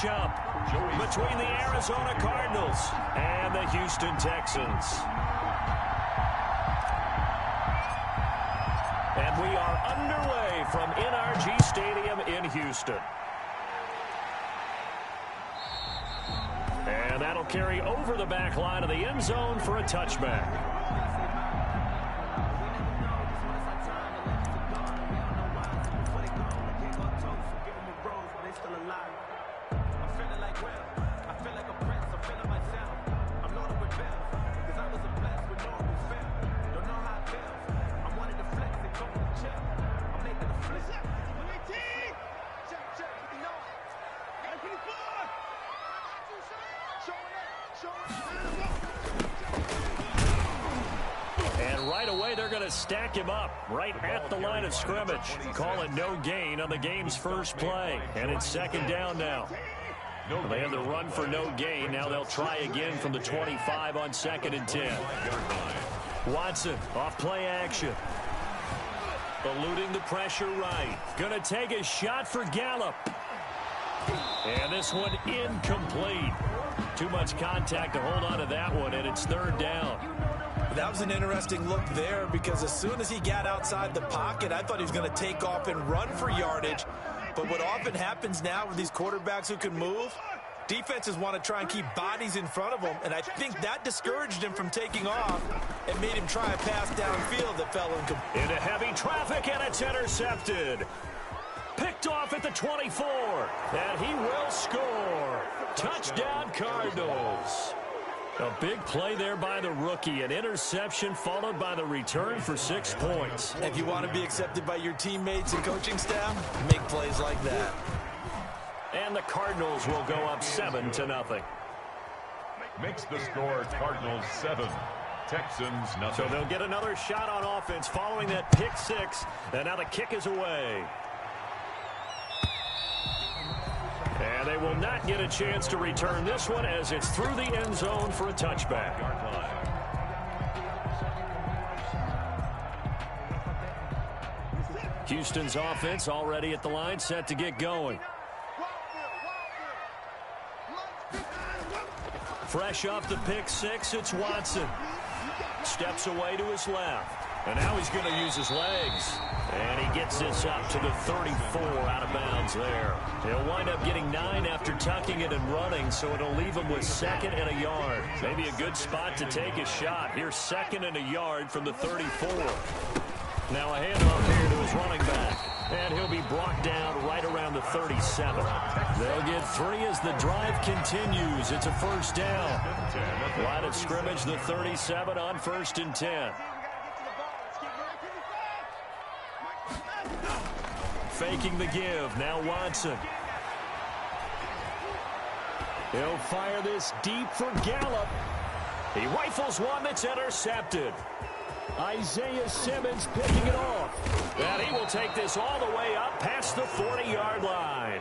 matchup between the Arizona Cardinals and the Houston Texans. And we are underway from NRG Stadium in Houston. And that'll carry over the back line of the end zone for a touchback. And right away, they're going to stack him up right at the line of scrimmage. Call it no gain on the game's first play. And it's second down now. They had the run for no gain. Now they'll try again from the 25 on 2nd and 10. Watson off play action. Eluding the pressure right. Going to take a shot for Gallup. And this one incomplete. Too much contact to hold on to that one, and it's third down. That was an interesting look there because as soon as he got outside the pocket, I thought he was going to take off and run for yardage. But what often happens now with these quarterbacks who can move, defenses want to try and keep bodies in front of them, and I think that discouraged him from taking off and made him try a pass downfield that fell incomplete. Into heavy traffic, and it's intercepted. Picked off at the 24, and he will score. Touchdown, Cardinals. A big play there by the rookie. An interception followed by the return for 6 points. If you want to be accepted by your teammates and coaching staff, make plays like that. And the Cardinals will go up 7-0. Makes the score Cardinals 7, Texans nothing. So they'll get another shot on offense following that pick six. And now the kick is away. And they will not get a chance to return this one as it's through the end zone for a touchback. Houston's offense already at the line, set to get going. Fresh off the pick six, it's Watson. Steps away to his left. And now he's going to use his legs. And he gets this up to the 34 out of bounds there. He'll wind up getting 9 after tucking it and running, so it'll leave him with 2nd and a yard. Maybe a good spot to take a shot. Here's 2nd and a yard from the 34. Now a handoff here to his running back. And he'll be brought down right around the 37. They'll get 3 as the drive continues. It's a first down. Line of scrimmage, the 37 on 1st and 10. Faking the give. Now Watson. He'll fire this deep for Gallup. He rifles one that's intercepted. Isaiah Simmons picking it off. And he will take this all the way up past the 40-yard line.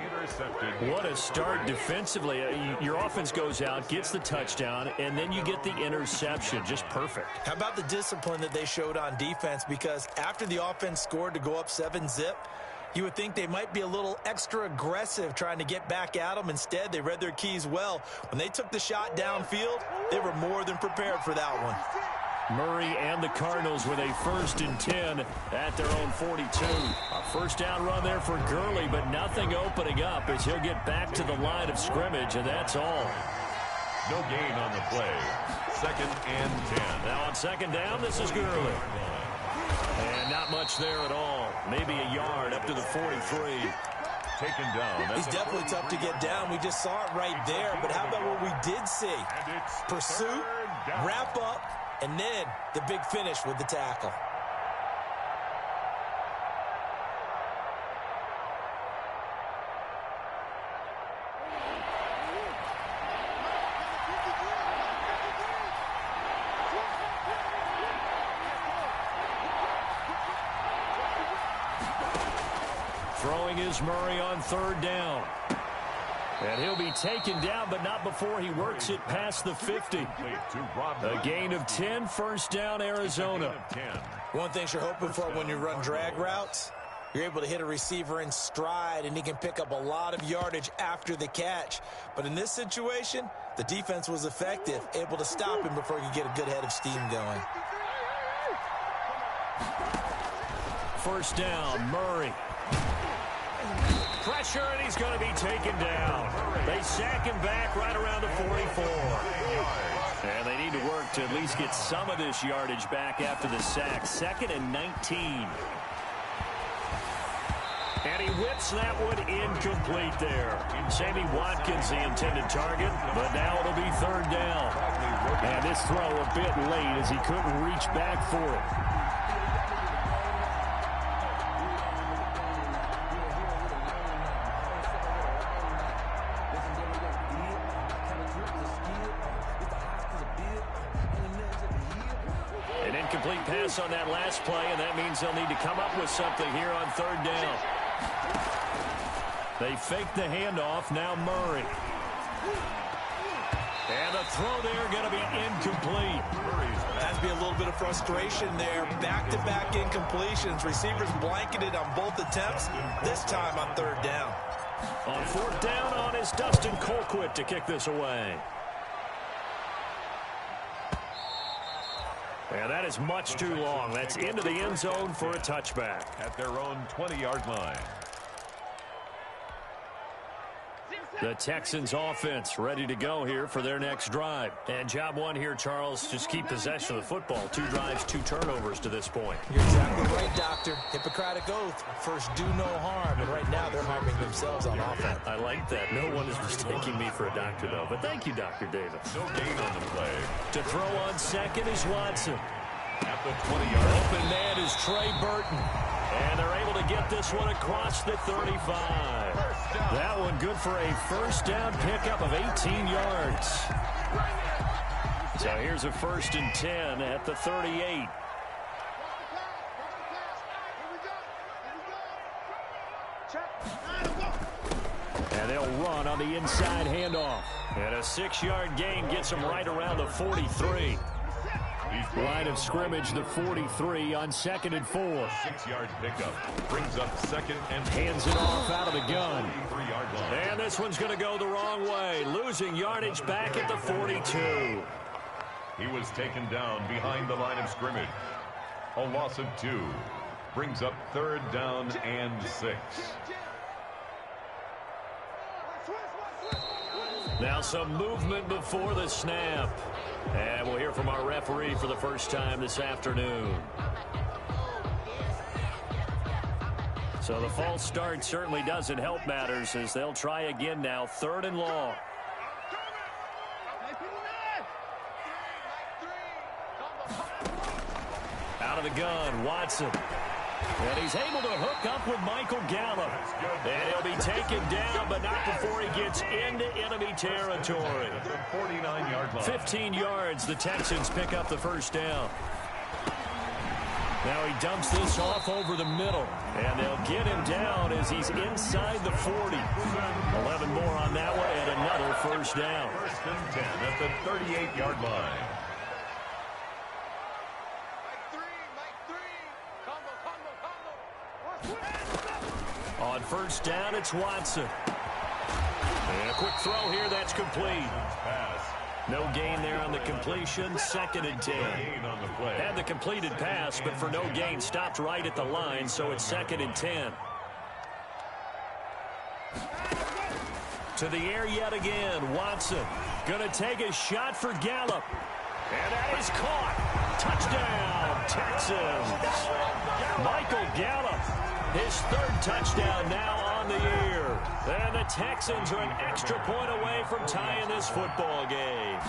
What a start defensively. Your offense goes out, gets the touchdown, and then you get the interception. Just perfect. How about the discipline that they showed on defense? Because after the offense scored to go up 7-zip, you would think they might be a little extra aggressive trying to get back at them. Instead, they read their keys well. When they took the shot downfield, they were more than prepared for that one. Murray and the Cardinals with a 1st and 10 at their own 42. A first down run there for Gurley, but nothing opening up as he'll get back to the line of scrimmage, and that's all. No gain on the play. 2nd and 10. Now on 2nd down, this is Gurley. And not much there at all. Maybe a yard up to the 43. Taken down. He's definitely tough to get down. We just saw it right there. But how about what we did see? Pursuit, wrap up, and then the big finish with the tackle. Throwing is Murray on 3rd down. And he'll be taken down, but not before he works it past the 50. A gain of 10, first down, Arizona. One thing you're hoping for when you run drag routes, You're able to hit a receiver in stride, and he can pick up a lot of yardage after the catch. But in this situation, the defense was effective, able to stop him before he could get a good head of steam going. First down, Murray. Pressure, and he's going to be taken down. They sack him back right around the 44. And they need to work to at least get some of this yardage back after the sack. 2nd and 19. And he whips that one incomplete there. Sammy Watkins, the intended target, but now it'll be 3rd down. And this throw a bit late as he couldn't reach back for it. An incomplete pass on that last play, and that means they'll need to come up with something here on 3rd down. They fake the handoff. Now Murray. And the throw there going to be incomplete. Has to be a little bit of frustration there. Back-to-back incompletions. Receivers blanketed on both attempts. This time on 3rd down. On 4th down on is Dustin Colquitt to kick this away. And that is much too long. That's into the end zone for a touchback. At their own 20-yard line. The Texans offense ready to go here for their next drive. And job one here, Charles, just keep possession of the football. 2 drives, 2 turnovers to this point. You're exactly right, Doctor. Hippocratic oath. First, do no harm. And right now, they're harming themselves on offense. I like that. No one is mistaking me for a doctor, though. But thank you, Dr. Davis. No gain on the play. To throw on 2nd is Watson. At the 20-yard line. Open man is Trey Burton. And they're able to get this one across the 35. That one good for a 1st down pickup of 18 yards. So here's a 1st and 10 at the 38. And they'll run on the inside handoff. And a 6-yard gain gets them right around the 43. Line of scrimmage, the 43 on 2nd and 4. 6-yard pickup. Brings up 2nd and hands it off out of the gun. 3-yard line. And this one's going to go the wrong way. Losing yardage back at the 42. He was taken down behind the line of scrimmage. A loss of 2. Brings up 3rd down and 6. Now some movement before the snap. And we'll hear from our referee for the first time this afternoon. So the false start certainly doesn't help matters as they'll try again now. 3rd and long. Out of the gun, Watson. And he's able to hook up with Michael Gallup. And he'll be taken down, but not before he gets into enemy territory. 49-yard line. 15 yards, the Texans pick up the 1st down. Now he dumps this off over the middle. And they'll get him down as he's inside the 40. 11 more on that one and another 1st down. 1st and 10 at the 38-yard line. On 1st down, it's Watson. And a quick throw here, that's complete. No gain there on the completion, 2nd and 10. Had the completed pass, but for no gain, stopped right at the line, so it's 2nd and 10. To the air yet again, Watson. Gonna take a shot for Gallup. And that is caught. Touchdown, Texans. Michael Gallup. His 3rd touchdown now on the year. And the Texans are an extra point away from tying this football game.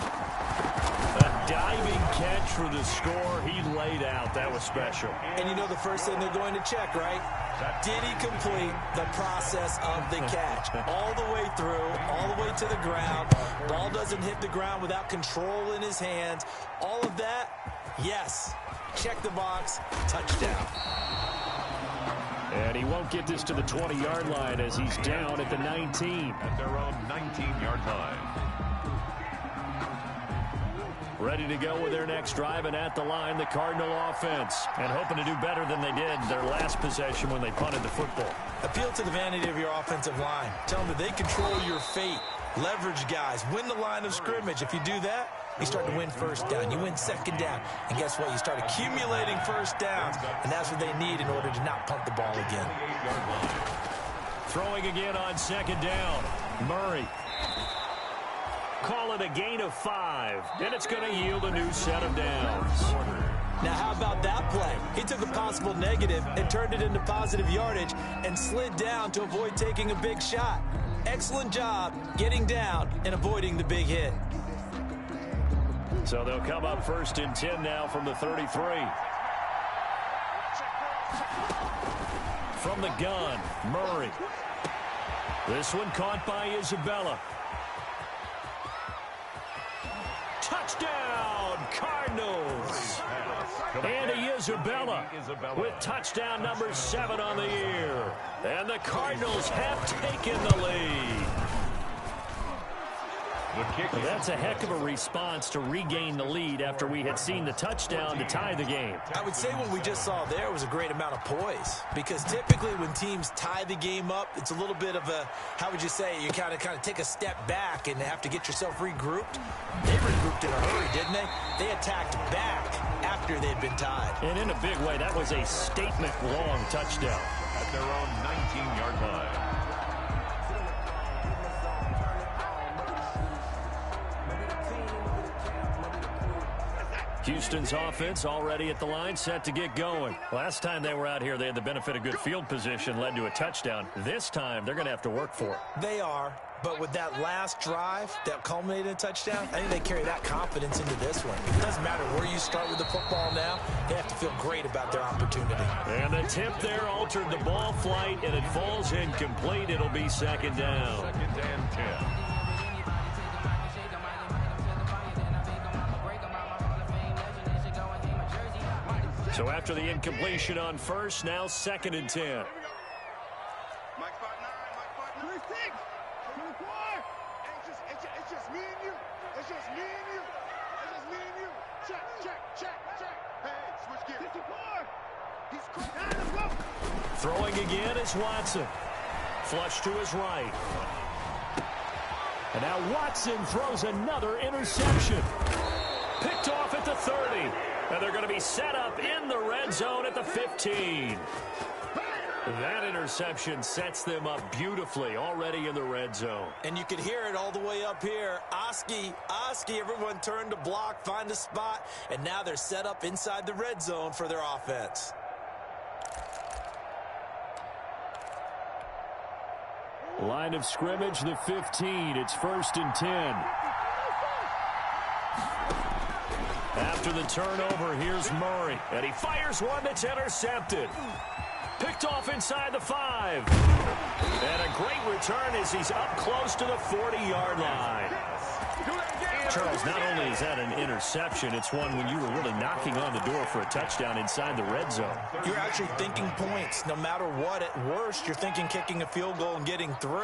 A diving catch for the score. He laid out. That was special. And you know the first thing they're going to check, right? Did he complete the process of the catch? All the way through, all the way to the ground. Ball doesn't hit the ground without control in his hands. All of that, yes. Check the box. Touchdown. And he won't get this to the 20-yard line as he's down at the 19. At their own 19-yard line. Ready to go with their next drive, and at the line, the Cardinal offense. And hoping to do better than they did their last possession when they punted the football. Appeal to the vanity of your offensive line. Tell them that they control your fate. Leverage guys. Win the line of scrimmage. If you do that, you start to win first down. You win second down. And guess what? You start accumulating first downs. And that's what they need in order to not punt the ball again. Throwing again on second down. Murray. Call it a gain of 5. And it's going to yield a new set of downs. Now, how about that play? He took a possible negative and turned it into positive yardage and slid down to avoid taking a big shot. Excellent job getting down and avoiding the big hit. So they'll come up first and 10 now from the 33. From the gun, Murray. This one caught by Isabella. Touchdown, Cardinals. Andy Isabella with touchdown number 7 on the year. And the Cardinals have taken the lead. That's a heck of a response to regain the lead after we had seen the touchdown to tie the game. I would say what we just saw there was a great amount of poise, because typically when teams tie the game up, it's a little bit of a, how would you say, you kind of take a step back and have to get yourself regrouped. They regrouped in a hurry, didn't they? They attacked back after they'd been tied. And in a big way, that was a statement-long touchdown. At their own 19-yard line. Houston's offense already at the line, set to get going. Last time they were out here, they had the benefit of good field position, led to a touchdown. This time, they're going to have to work for it. They are, but with that last drive that culminated in a touchdown, I think they carry that confidence into this one. It doesn't matter where you start with the football now. They have to feel great about their opportunity. And the tip there altered the ball flight, and it falls incomplete. It'll be second down. Second and 10. So after the incompletion on first, now second and 10. Mike 5'9", Mike 5'9". 26, 24. It's just me and you. It's just me and you. It's just me and you. Check. Hey, switch gears. 54. He's quick. Let's go. Throwing again is Watson. Flush to his right. And now Watson throws another interception. Picked off at the 30. And they're going to be set up in the red zone at the 15. That interception sets them up beautifully already in the red zone. And you could hear it all the way up here. Oski, everyone turned to block, find a spot, and now they're set up inside the red zone for their offense. Line of scrimmage, the 15. It's first and 10. After the turnover, here's Murray. And he fires one that's intercepted. Picked off inside the 5. And a great return as he's up close to the 40-yard line. Charles, not only is that an interception, it's one when you were really knocking on the door for a touchdown inside the red zone. You're actually thinking points. No matter what, at worst, you're thinking kicking a field goal and getting 3.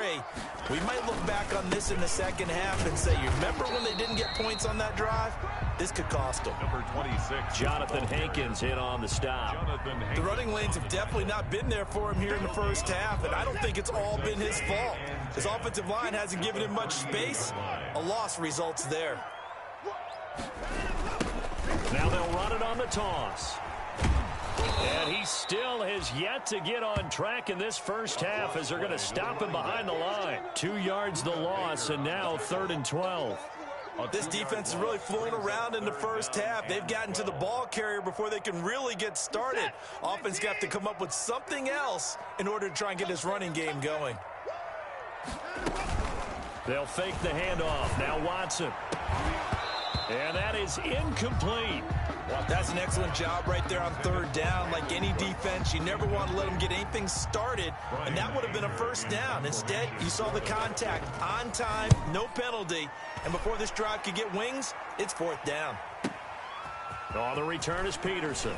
We might look back on this in the second half and say, you remember when they didn't get points on that drive? This could cost them. Number 26. Jonathan Hankins in on the stop. The running lanes have definitely not been there for him here in the first half, and I don't think it's all been his fault. His offensive line hasn't given him much space. A loss results there. Now they'll run it on the toss. And he still has yet to get on track in this first half as they're going to stop him behind the line. 2 yards the loss, and now 3rd and 12. This defense is really flown around in the first half. They've gotten to the ball carrier before they can really get started. Offense got to come up with something else in order to try and get this running game going. They'll fake the handoff. Now Watson. And that is incomplete. That's an excellent job right there on 3rd down. Like any defense, you never want to let them get anything started, and that would have been a first down. Instead, you saw the contact on time, no penalty, and before this drive could get wings, it's 4th down. On the return is Peterson.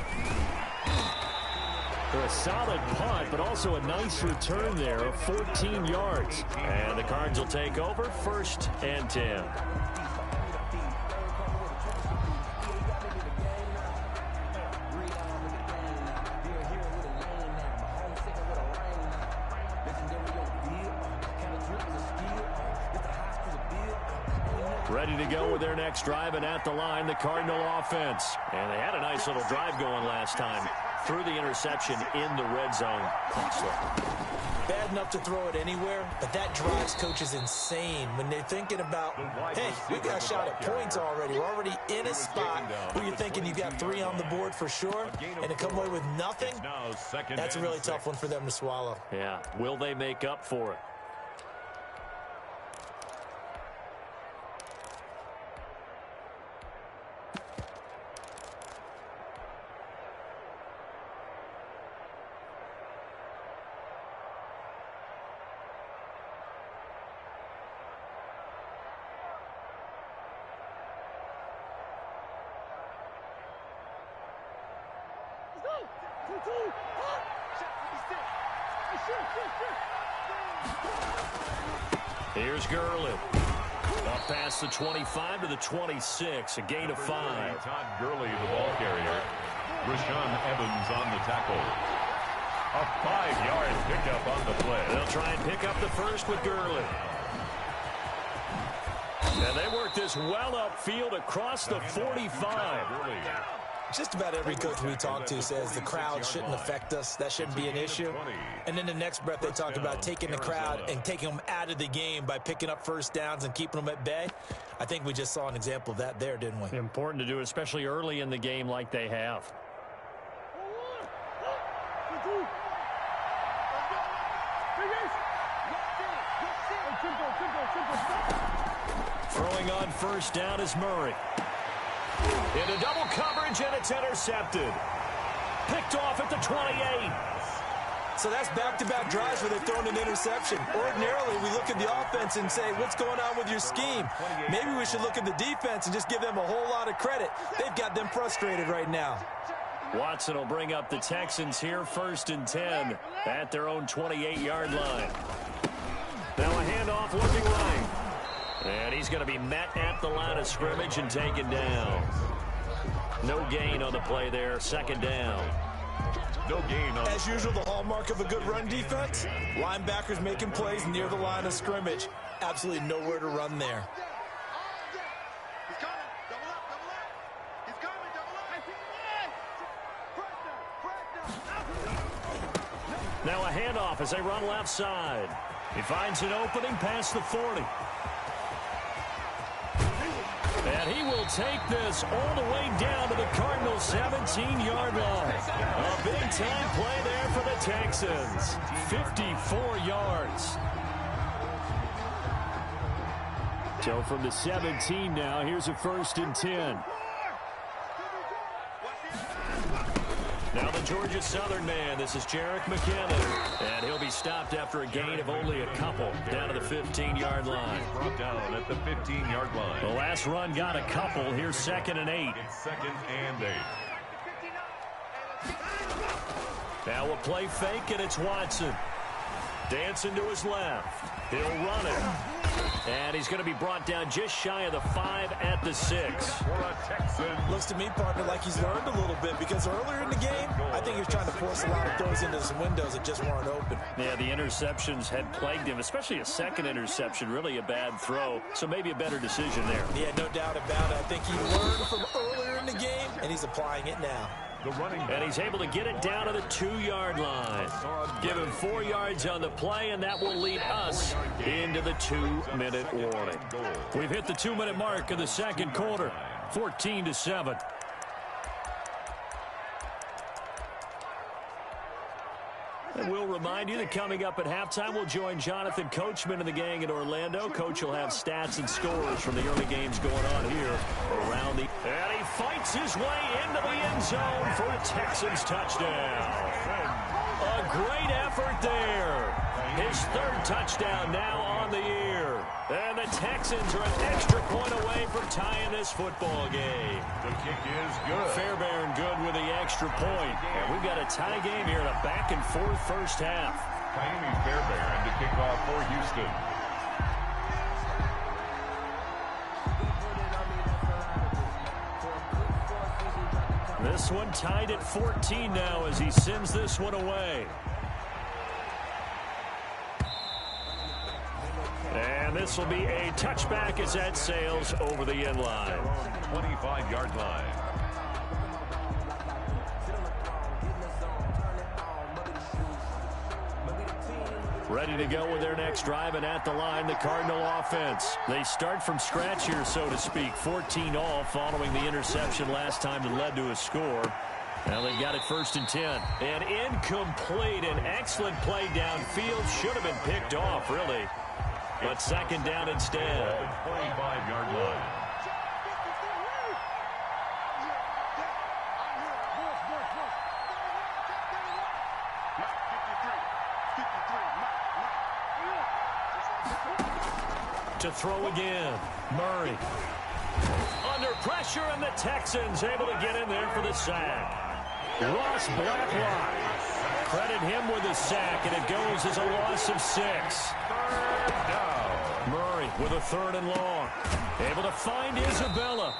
For a solid punt, but also a nice return there of 14 yards. And the Cards will take over 1st and 10. Ready to go with their next drive, and at the line, the Cardinal offense. And they had a nice little drive going last time. Threw the interception in the red zone. Bad enough to throw it anywhere, but that drives coaches insane when they're thinking about, hey, we got a shot at points already. We're already in a spot where you're thinking you got 3 on the board for sure, and to come away with nothing, that's a really tough one for them to swallow. Yeah, will they make up for it? Here's Gurley. Up past the 25 to the 26, a gain of 5. Todd Gurley, the ball carrier. Rashaan Evans on the tackle. A 5-yard pickup on the play. They'll try and pick up the first with Gurley. And they work this well upfield across the 45. Just about every coach we talk to says the crowd shouldn't affect us. That shouldn't be an issue. And then the next breath they talk about taking the crowd and taking them out of the game by picking up first downs and keeping them at bay. I think we just saw an example of that there, didn't we? Important to do, especially early in the game like they have. Throwing on first down is Murray. Into double coverage, and it's intercepted. Picked off at the 28. So that's back-to-back drives where they've thrown an interception. Ordinarily, we look at the offense and say, what's going on with your scheme? Maybe we should look at the defense and just give them a whole lot of credit. They've got them frustrated right now. Watson will bring up the Texans here, 1st and 10 at their own 28-yard line. Now a handoff looking right. And he's going to be met at the line of scrimmage and taken down. No gain on the play there, 2nd down. No gain on. As usual, the hallmark of a good run defense, linebackers making plays near the line of scrimmage. Absolutely nowhere to run there. He's coming. Double up, double up. He's coming, double up. Now a handoff as they run left side. He finds an opening past the 40. And he will take this all the way down to the Cardinals' 17-yard line. A big-time play there for the Texans. 54 yards. So from the 17 now, here's a 1st and 10. Now the Georgia Southern man, this is Jerick McKinnon. And he'll be stopped after a gain of only a couple down to the 15-yard line. Brought down at the 15-yard line. The last run got a couple. Here's 2nd and 8. It's 2nd and 8. Now a play fake, and it's Watson. Dancing to his left. He'll run it. And he's going to be brought down just shy of the 5 at the 6. For a Texan. Looks to me, partner, like he's learned a little bit because earlier in the game, I think he was trying to force a lot of throws into some windows that just weren't open. Yeah, the interceptions had plagued him, especially a 2nd interception, really a bad throw. So maybe a better decision there. Yeah, no doubt about it. I think he learned from earlier in the game, and he's applying it now. And he's able to get it down to the 2-yard line. Give him 4 yards on the play, and that will lead us into the 2-minute warning. We've hit the 2-minute mark of the 2nd quarter, 14-7. And we'll remind you that coming up at halftime, we'll join Jonathan Coachman and the gang in Orlando. Coach will have stats and scores from the early games going on here around the... And he fights his way into the end zone for a Texans touchdown. A great effort there. His 3rd touchdown now on the year. And the Texans are an extra point away from tying this football game. The kick is good. Fairbairn good with the extra point. And we've got a tie game here in a back-and-forth first half. Kaimi Fairbairn to kick off for Houston. This one tied at 14 now as he sends this one away. And And this will be a touchback as that sails over the end line. 25-yard line. Ready to go with their next drive, and at the line, the Cardinal offense. They start from scratch here, so to speak. 14 all following the interception last time that led to a score. Now they've got it 1st and 10. And incomplete. An excellent play downfield. Should have been picked off, really. But 2nd down instead. 25-yard line. To throw again. Murray. Under pressure, and the Texans able to get in there for the sack. Ross Blacklock. Credit him with a sack, and it goes as a loss of 6. 3rd down. Murray with a 3rd and long. Able to find Isabella.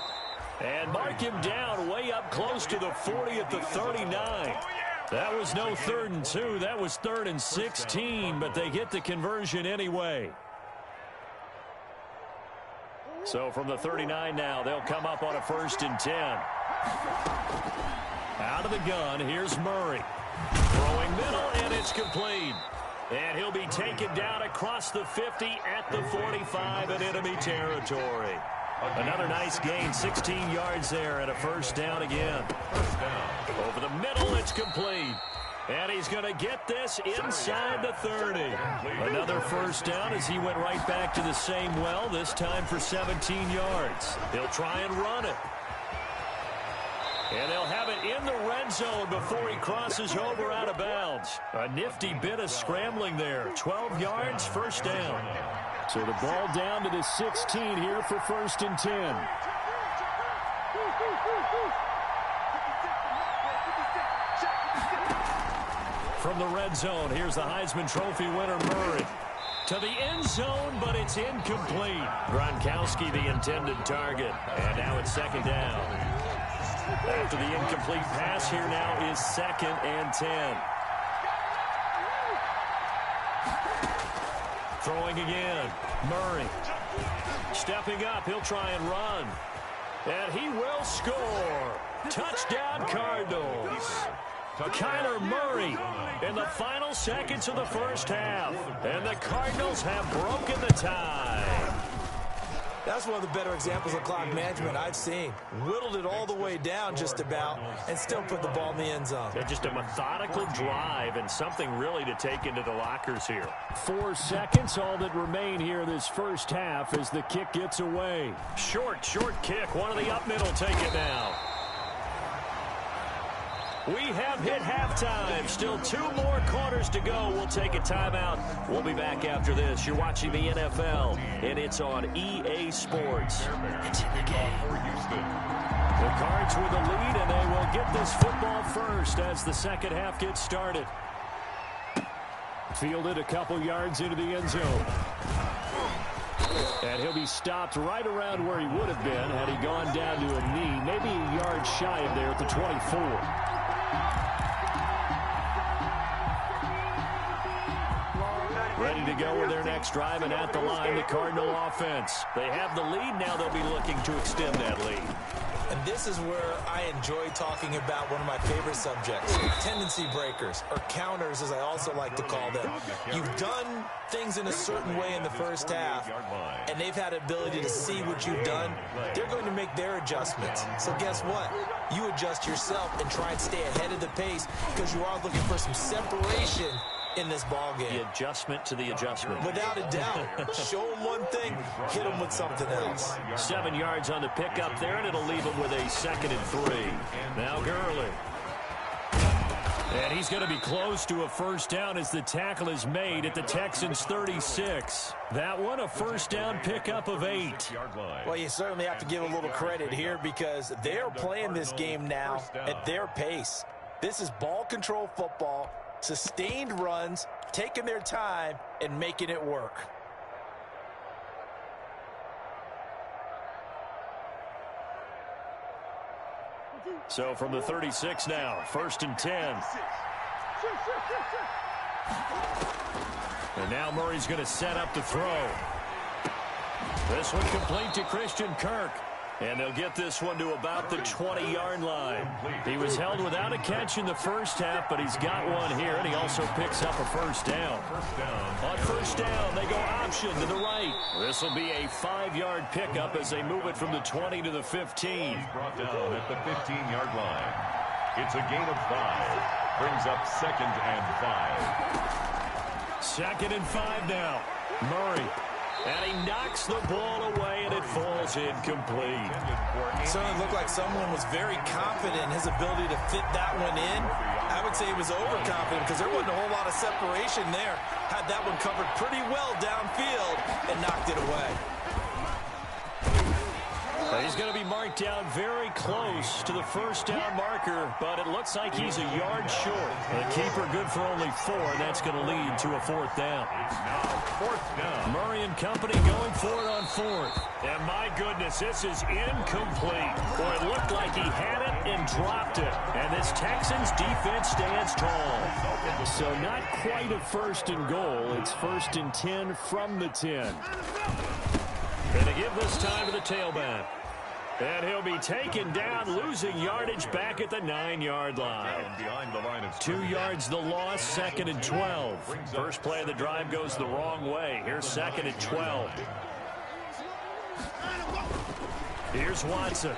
And mark him down way up close to the 40 at the 39. That was no 3rd and 2. That was 3rd and 16, but they get the conversion anyway. So from the 39 now, they'll come up on a 1st and 10. Out of the gun, here's Murray. Throwing middle, and it's complete. And he'll be taken down across the 50 at the 45 in enemy territory. Another nice gain, 16 yards there, and a 1st down again. 1st down. Over the middle, it's complete. And he's going to get this inside the 30. Another 1st down as he went right back to the same well, this time for 17 yards. He'll try and run it. And they'll have it in the red zone before he crosses over out of bounds. A nifty bit of scrambling there. 12 yards, 1st down. So the ball down to the 16 here for 1st and 10. From the red zone, here's the Heisman Trophy winner, Murray. To the end zone, but it's incomplete. Gronkowski, the intended target. And now it's 2nd down. After the incomplete pass, here now is 2nd and 10. Throwing again. Murray. Stepping up, he'll try and run. And he will score. Touchdown, Cardinals. Kyler Murray in the final seconds of the 1st half. And the Cardinals have broken the tie. That's one of the better examples of clock management I've seen. Whittled it all the way down just about and still put the ball in the end zone. Yeah, just a methodical drive and something really to take into the lockers here. 4 seconds, all that remain here this 1st half as the kick gets away. Short kick. One of the up middle take it now. We have hit halftime. Still 2 more quarters to go. We'll take a timeout. We'll be back after this. You're watching the NFL, and it's on EA Sports. It's in the game. The Cards with the lead, and they will get this football first as the 2nd half gets started. Fielded a couple yards into the end zone. And he'll be stopped right around where he would have been had he gone down to a knee, maybe a yard shy of there at the 24. Ready to go with their next drive, and at the line, the Cardinal offense. They have the lead. Now they'll be looking to extend that lead. And this is where I enjoy talking about one of my favorite subjects, tendency breakers, or counters as I also like to call them. You've done things in a certain way in the 1st half, and they've had ability to see what you've done. They're going to make their adjustments. So guess what? You adjust yourself and try and stay ahead of the pace because you are looking for some separation in this ball game. The adjustment to the adjustment. Without a doubt. Show them one thing, hit them with something else. 7 yards on the pickup there, and it'll leave them with a 2nd and 3. Now Gurley. And he's going to be close to a 1st down as the tackle is made at the Texans' 36. That one, a 1st down pickup of 8. Well, you certainly have to give a little credit here because they're playing this game now at their pace. This is ball control football. Sustained runs, taking their time, and making it work. So from the 36 now, 1st and 10. And now Murray's going to set up to throw. This one complete to Christian Kirk. And they'll get this one to about the 20-yard line. He was held without a catch in the first half, but he's got one here, and he also picks up a first down. On first down, they go option to the right. This will be a 5-yard pickup as they move it from the 20 to the 15. He's brought down at the 15-yard line. It's a gain of 5. Brings up 2nd and 5. 2nd and 5 now. Murray. And he knocks the ball away, and it falls incomplete. Certainly looked like someone was very confident in his ability to fit that one in. I would say he was overconfident because there wasn't a whole lot of separation there. Had that one covered pretty well downfield and knocked it away. He's going to be marked down very close to the first down marker, but it looks like he's a yard short. The keeper good for only 4, and that's going to lead to a 4th down. It's now 4th down. Murray and company going for it on 4th. And my goodness, this is incomplete. Boy, it looked like he had it and dropped it. And this Texans defense stands tall. So not quite a 1st and goal. It's 1st and 10 from the 10. Going to give this time to the tailback. And he'll be taken down, losing yardage back at the 9-yard line. Behind the line of 2 yards the loss, 2nd and 12. First play of the drive goes the wrong way. Here's 2nd and 12. Here's Watson.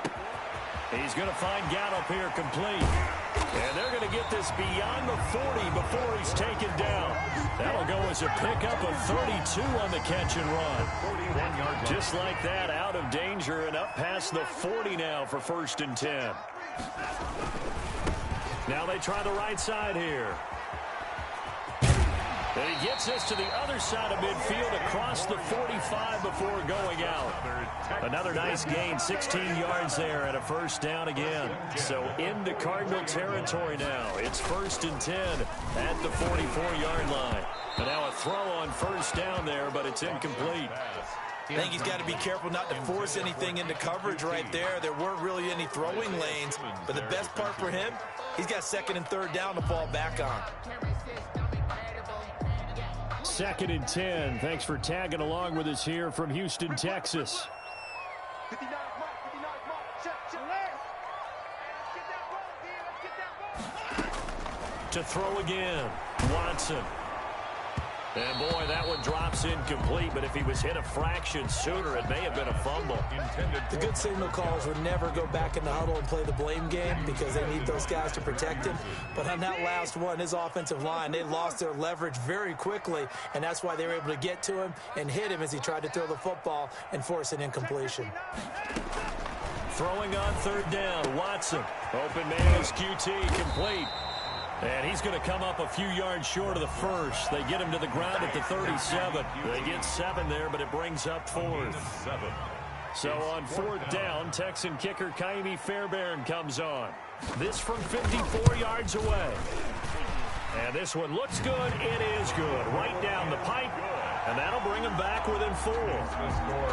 He's going to find Gallup here complete. And they're going to get this beyond the 40 before he's taken down. That'll go as a pickup of 32 on the catch and run. Just like that, out of danger and up past the 40 now for 1st and 10. Now they try the right side here. And he gets us to the other side of midfield across the 45 before going out. Another nice gain, 16 yards there and a first down again. So into Cardinal territory now. It's 1st and 10 at the 44-yard line. And now a throw on first down there, but it's incomplete. I think he's got to be careful not to force anything into coverage right there. There weren't really any throwing lanes. But the best part for him, he's got 2nd and 3rd down to fall back on. 2nd and 10. Thanks for tagging along with us here from Houston, Texas. To throw again, Watson. And boy, that one drops incomplete, but if he was hit a fraction sooner, it may have been a fumble. The good signal calls would never go back in the huddle and play the blame game because they need those guys to protect him. But on that last one, his offensive line, they lost their leverage very quickly, and that's why they were able to get to him and hit him as he tried to throw the football and force an incompletion. Throwing on 3rd down, Watson. Open man is QT, complete. And he's going to come up a few yards short of the first. They get him to the ground at the 37. They get 7 there, but it brings up 4th. So on 4th down, Texan kicker Kaimi Fairbairn comes on. This from 54 yards away. And this one looks good. It is good. Right down the pipe. And that'll bring them back within 4.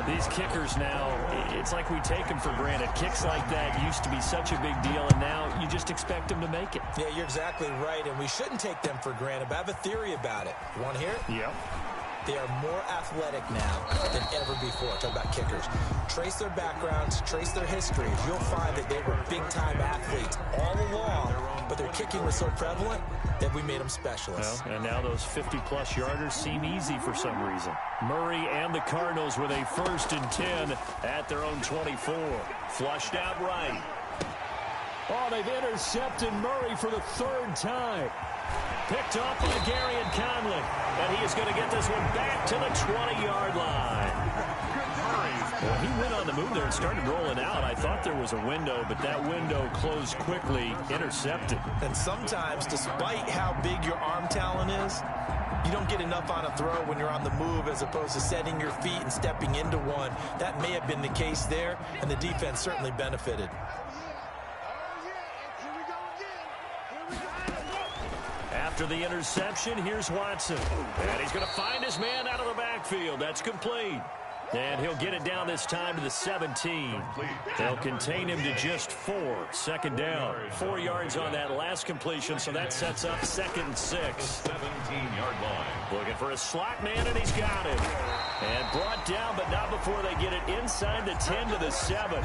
These kickers now, it's like we take them for granted. Kicks like that used to be such a big deal, and now you just expect them to make it. Yeah, you're exactly right, and we shouldn't take them for granted. But I have a theory about it. You want to hear it? Yep. They are more athletic now than ever before. Talk about kickers. Trace their backgrounds, trace their histories. You'll find that they were big-time athletes all along, but their kicking was so prevalent that we made them specialists. Well, and now those 50-plus yarders seem easy for some reason. Murray and the Cardinals with a 1st and 10 at their own 24. Flushed out right. Oh, they've intercepted Murray for the 3rd time. Picked up by Garyon Conley. And he is going to get this one back to the 20-yard line. Well, he went on the move there and started rolling out. I thought there was a window, but that window closed quickly, intercepted. And sometimes, despite how big your arm talent is, you don't get enough on a throw when you're on the move as opposed to setting your feet and stepping into one. That may have been the case there, and the defense certainly benefited. After the interception, here's Watson. And he's going to find his man out of the backfield. That's complete. And he'll get it down this time to the 17. They'll contain him to just 4. Second down. 4 yards on that last completion, so that sets up 2nd and 6. 17-yard line. Looking for a slot man, and he's got him. And brought down, but not before they get it inside the 10 to the 7.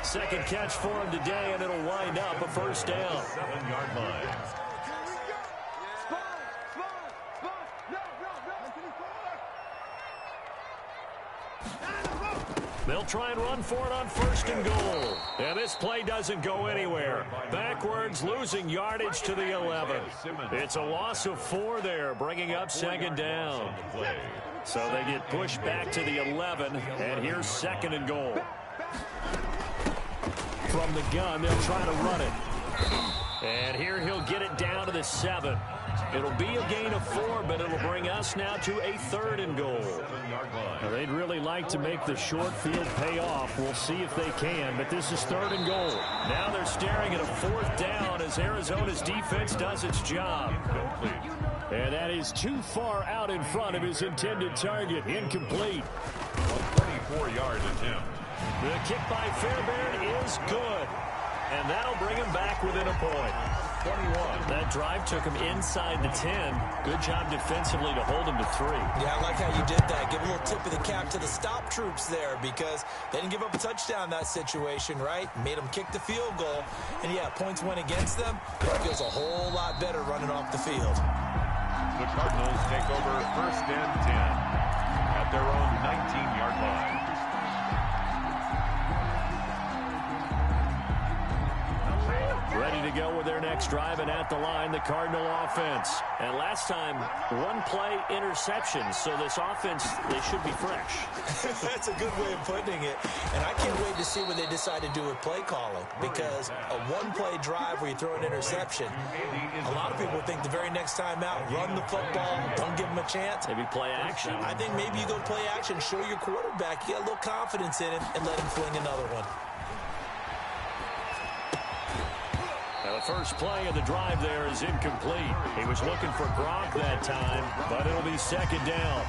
Second catch for him today, and it'll wind up a first down. 7-yard line. They'll try and run for it on 1st and goal. And this play doesn't go anywhere. Backwards, losing yardage to the 11. It's a loss of 4 there, bringing up 2nd down. So they get pushed back to the 11, and here's 2nd and goal. From the gun, they'll try to run it. And here he'll get it down to the 7. It'll be a gain of 4, but it'll bring us now to a 3rd and goal. Now, they'd really like to make the short field pay off. We'll see if they can, but this is 3rd and goal. Now they're staring at a 4th down as Arizona's defense does its job. And that is too far out in front of his intended target. Incomplete. A 34-yard attempt. The kick by Fairbairn is good. And that'll bring him back within a point. 21. That drive took him inside the 10. Good job defensively to hold him to 3. Yeah, I like how you did that. Give a little tip of the cap to the stop troops there because they didn't give up a touchdown in that situation, right? Made them kick the field goal. And, yeah, points went against them. It feels a whole lot better running off the field. The Cardinals take over 1st and 10 at their own 19-yard line. Ready to go with their next drive, and at the line, the Cardinal offense. And last time, 1 play interception, so this offense, they should be fresh. That's a good way of putting it. And I can't wait to see what they decide to do with play calling, because a 1-play drive where you throw an interception, a lot of people think the very next time out, run the football, don't give them a chance. Maybe play action. I think maybe you go play action, show your quarterback, you got a little confidence in him, and let him fling another one. Now the first play of the drive there is incomplete. He was looking for Gronk that time, but it'll be 2nd down.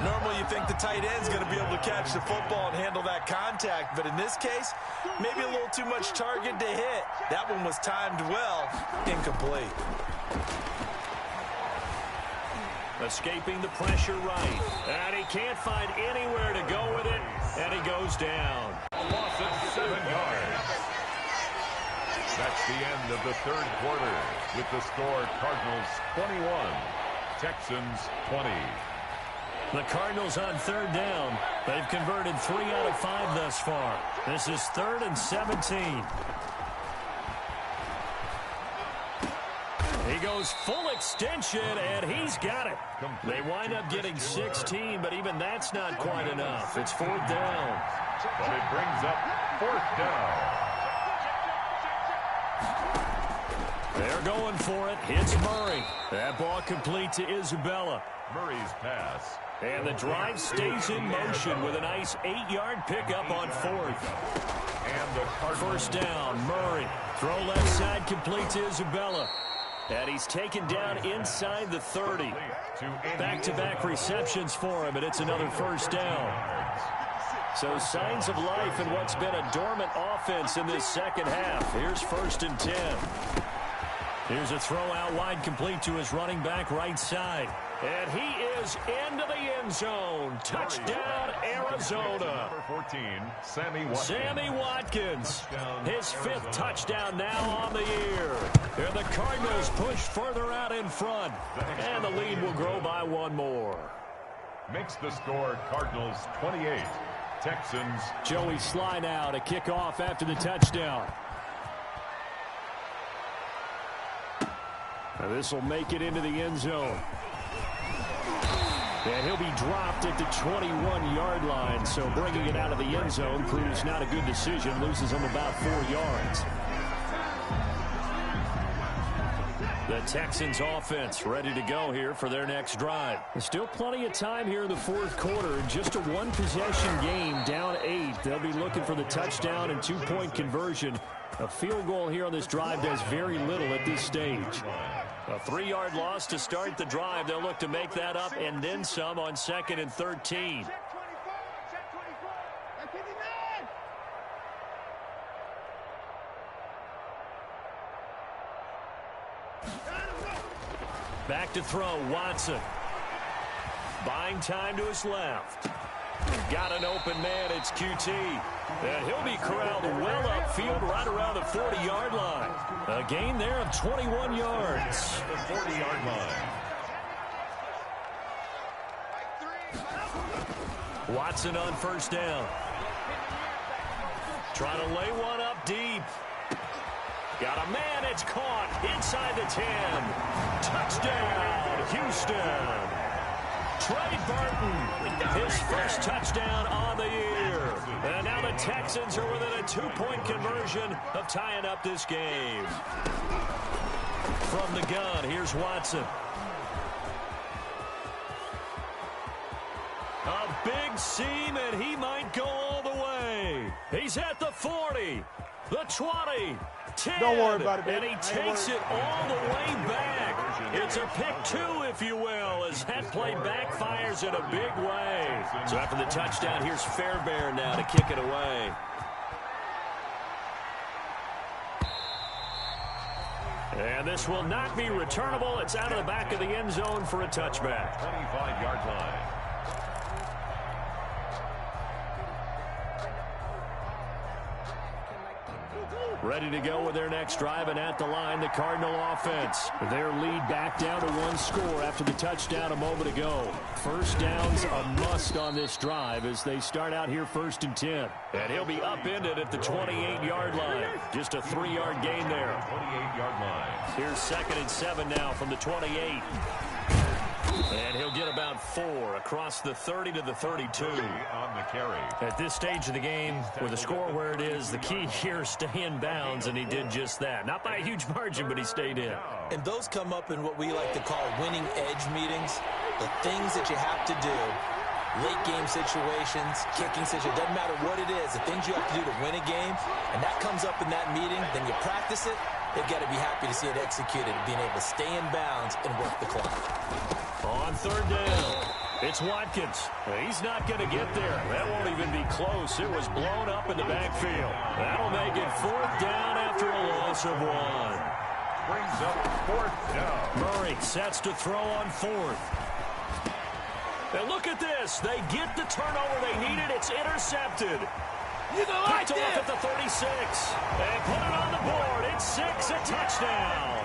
Normally you think the tight end's going to be able to catch the football and handle that contact, but in this case, maybe a little too much target to hit. That one was timed well. Incomplete. Escaping the pressure right. And he can't find anywhere to go with it, and he goes down. A loss of 7 yards. That's the end of the 3rd quarter with the score Cardinals 21, Texans 20. The Cardinals on 3rd down. They've converted 3 out of 5 thus far. This is 3rd and 17. He goes full extension, and he's got it. They wind up getting 16, but even that's not quite enough. It's 4th down. But it brings up 4th down. They're going for it. Hits Murray. That ball complete to Isabella. Murray's pass. And the drive stays in motion with a nice 8-yard pickup on 4th. And the Cardinals. 1st down, Murray. Throw left side complete to Isabella. And he's taken down inside the 30. Back-to-back receptions for him, and it's another 1st down. So signs of life in what's been a dormant offense in this 2nd half. Here's 1st and 10. Here's a throw out wide complete to his running back right side. And he is into the end zone. Touchdown, Arizona. Number 14, Sammy Watkins. Sammy Watkins. His 5th touchdown now on the year. And the Cardinals push further out in front. And the lead will grow by 1 more. Makes the score Cardinals 28, Texans. Joey Sly now to kick off after the touchdown. Now this will make it into the end zone. And he'll be dropped at the 21-yard line, so bringing it out of the end zone proves not a good decision, loses him about 4 yards. The Texans offense ready to go here for their next drive. There's still plenty of time here in the 4th quarter. Just a 1-possession game, down 8. They'll be looking for the touchdown and 2-point conversion. A field goal here on this drive does very little at this stage. A 3-yard loss to start the drive. They'll look to make that up and then some on 2nd and 13. Back to throw, Watson. Buying time to his left. Got an open man, it's QT. And he'll be corralled well upfield right around the 40-yard line. A gain there of 21 yards. The 40-yard line. Watson on first down. Trying to lay one up deep. Got a man, it's caught inside the 10. Touchdown, Houston. Trey Burton, his first touchdown on the year. And now the Texans are within a 2-point conversion of tying up this game. From the gun, here's Watson. A big seam, and he might go all the way. He's at the 40, the 20, 10, don't worry about it, and he takes it all the way back. It's a pick two, if you will, as that play backfires in a big way. So after the touchdown, here's Fairbairn now to kick it away. And this will not be returnable. It's out of the back of the end zone for a touchback. 25-yard line. Ready to go with their next drive, and at the line, the Cardinal offense. Their lead back down to 1 score after the touchdown a moment ago. First down's a must on this drive as they start out here 1st and 10. And he'll be upended at the 28-yard line. Just a 3-yard gain there. 28-yard line. Here's 2nd and 7 now from the 28. And he'll get about 4 across the 30 to the 32. On the carry. At this stage of the game, with the score where it is, the key here is stay in bounds, and he did just that. Not by a huge margin, but he stayed in. And those come up in what we like to call winning edge meetings. The things that you have to do, late game situations, kicking situations, doesn't matter what it is, the things you have to do to win a game, and that comes up in that meeting, then you practice it, they've got to be happy to see it executed, being able to stay in bounds and work the clock. On 3rd down, it's Watkins. He's not going to get there. That won't even be close. It was blown up in the backfield. That'll make it 4th down after a loss of 1. Brings up 4th down. Murray sets to throw on 4th. And look at this. They get the turnover they needed. It's intercepted. You go like Picked off at the 36. And put it on the board. It's 6, a touchdown.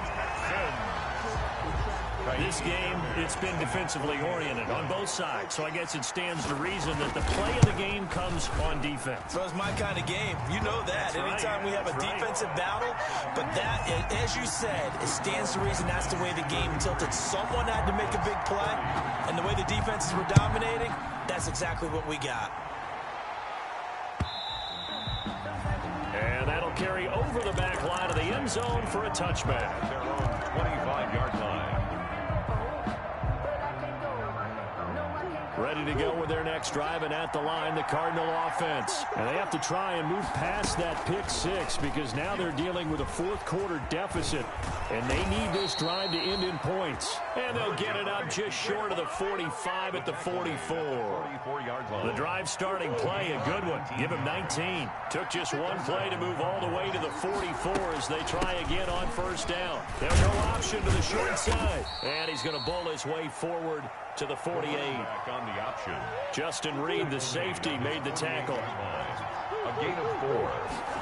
This game, it's been defensively oriented on both sides, so I guess it stands to reason that the play of the game comes on defense. So it's my kind of game. You know that. Anytime we have a defensive battle, but that, as you said, it stands to reason that's the way the game tilted. Someone had to make a big play, and the way the defenses were dominating, that's exactly what we got. And that'll carry over the back line of the end zone for a touchback. Their own 25-yard line. Ready to go with their next drive, and at the line, the Cardinal offense. And they have to try and move past that pick 6 because now they're dealing with a 4th quarter deficit, and they need this drive to end in points. And they'll get it up just short of the 45 at the 44. 44-yard line. The drive starting play, a good one. Give him 19. Took just one play to move all the way to the 44 as they try again on 1st down. There's no option to the short side. And he's going to bowl his way forward to the 48. Back on the option. Justin Reed, the safety, made the tackle. A gain of 4.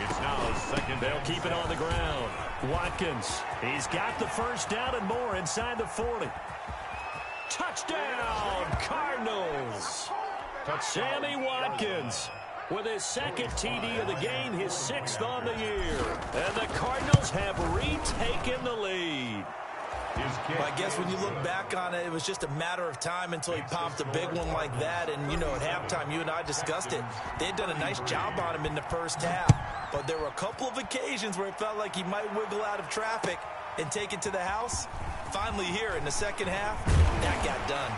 It's now 2nd. They'll keep it on the ground. Watkins, he's got the 1st down and more inside the 40. Touchdown, Cardinals. Sammy Watkins with his 2nd TD of the game, his 6th on the year. And the Cardinals have retaken the lead. Well, I guess when you look back on it, it was just a matter of time until he popped a big one like that. And, you know, at halftime, you and I discussed it. They had done a nice job on him in the 1st half. But there were a couple of occasions where it felt like he might wiggle out of traffic and take it to the house. Finally here in the 2nd half, that got done.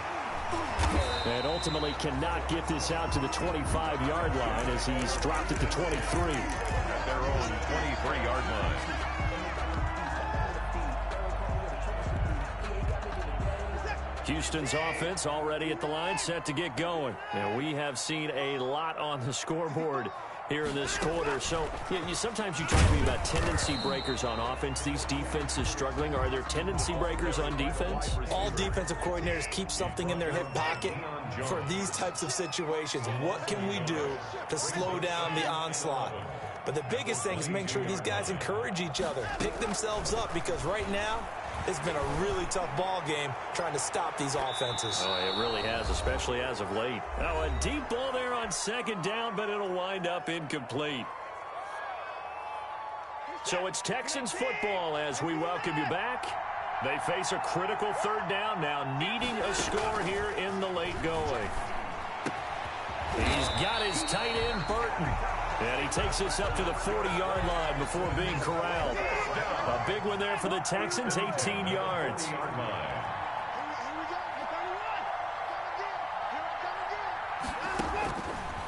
And ultimately cannot get this out to the 25-yard line as he's dropped at the 23. At their own 23-yard line. Houston's offense already at the line, set to get going. And we have seen a lot on the scoreboard here in this quarter. So sometimes you talk to me about tendency breakers on offense. These defenses struggling. Are there tendency breakers on defense? All defensive coordinators keep something in their hip pocket for these types of situations. What can we do to slow down the onslaught? But the biggest thing is make sure these guys encourage each other, pick themselves up, because right now it's been a really tough ball game trying to stop these offenses. Oh, it really has, especially as of late. Oh, a deep ball there on second down, but it'll wind up incomplete. So it's Texans football as we welcome you back. They face a critical third down now, needing a score here in the late going. He's got his tight end, Burton. And he takes this up to the 40-yard line before being corralled. A big one there for the Texans, 18 yards.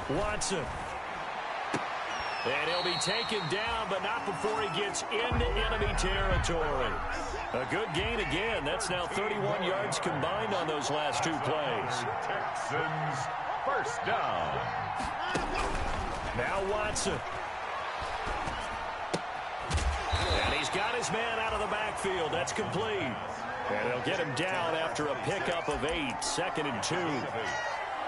Watson. And he'll be taken down, but not before he gets into enemy territory. A good gain again. That's now 31 yards combined on those last two plays. Texans first down. Now Watson. And he's got his man out of the backfield. That's complete. And he'll get him down after a pickup of 8. 2nd and 2.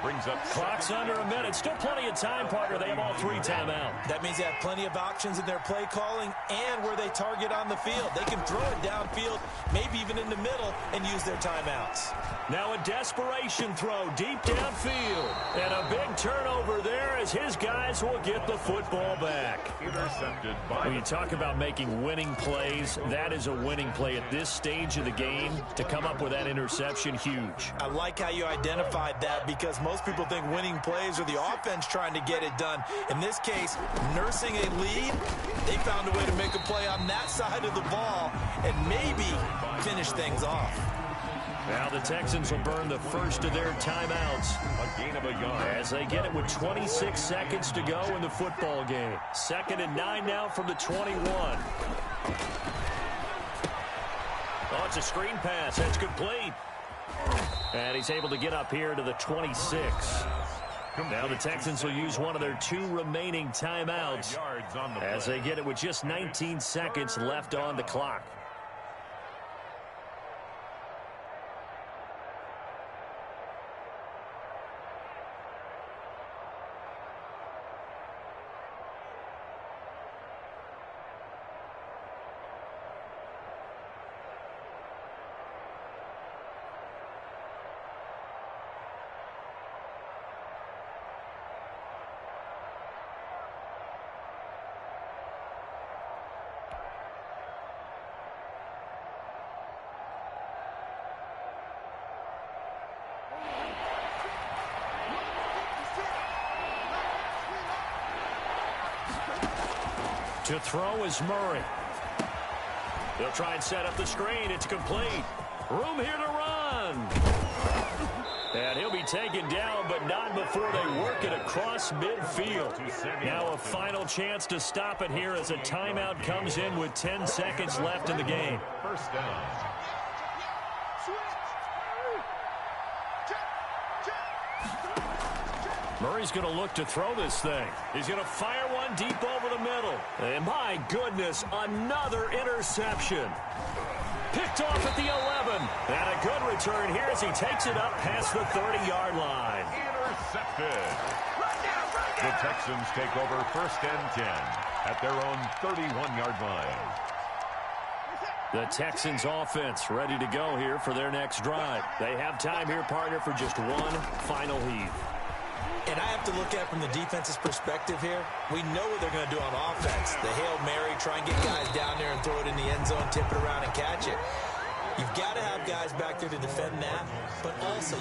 Brings up clock's under a minute. Still plenty of time, partner. They have all 3 timeout. That means they have plenty of options in their play calling and where they target on the field. They can throw it downfield, maybe even in the middle, and use their timeouts. Now a desperation throw deep downfield. And a big turnover there as his guys will get the football back. Intercepted by when you talk about making winning plays, that is a winning play at this stage of the game. To come up with that interception, huge. I like how you identified that, because most people think winning plays are the offense trying to get it done. In this case, nursing a lead, they found a way to make a play on that side of the ball and maybe finish things off. Now the Texans will burn the first of their timeouts. A gain of a yard. As they get it with 26 seconds to go in the football game. 2nd and 9 now from the 21. Oh, it's a screen pass. That's complete. And he's able to get up here to the 26. Now the Texans will use one of their 2 remaining timeouts as they get it with just 19 seconds left on the clock. To throw is Murray. They'll try and set up the screen. It's complete. Room here to run. And he'll be taken down, but not before they work it across midfield. Now a final chance to stop it here as a timeout comes in with 10 seconds left in the game. First down. Murray's going to look to throw this thing. He's going to fire one deep over the middle. And my goodness, another interception. Picked off at the 11. And a good return here as he takes it up past the 30-yard line. Intercepted. The Texans take over 1st and 10 at their own 31-yard line. The Texans offense ready to go here for their next drive. They have time here, partner, for just one final heave. And I have to look at it from the defense's perspective here. We know what they're going to do on offense. The Hail Mary, try and get guys down there and throw it in the end zone, tip it around and catch it. You've got to have guys back there to defend that, but also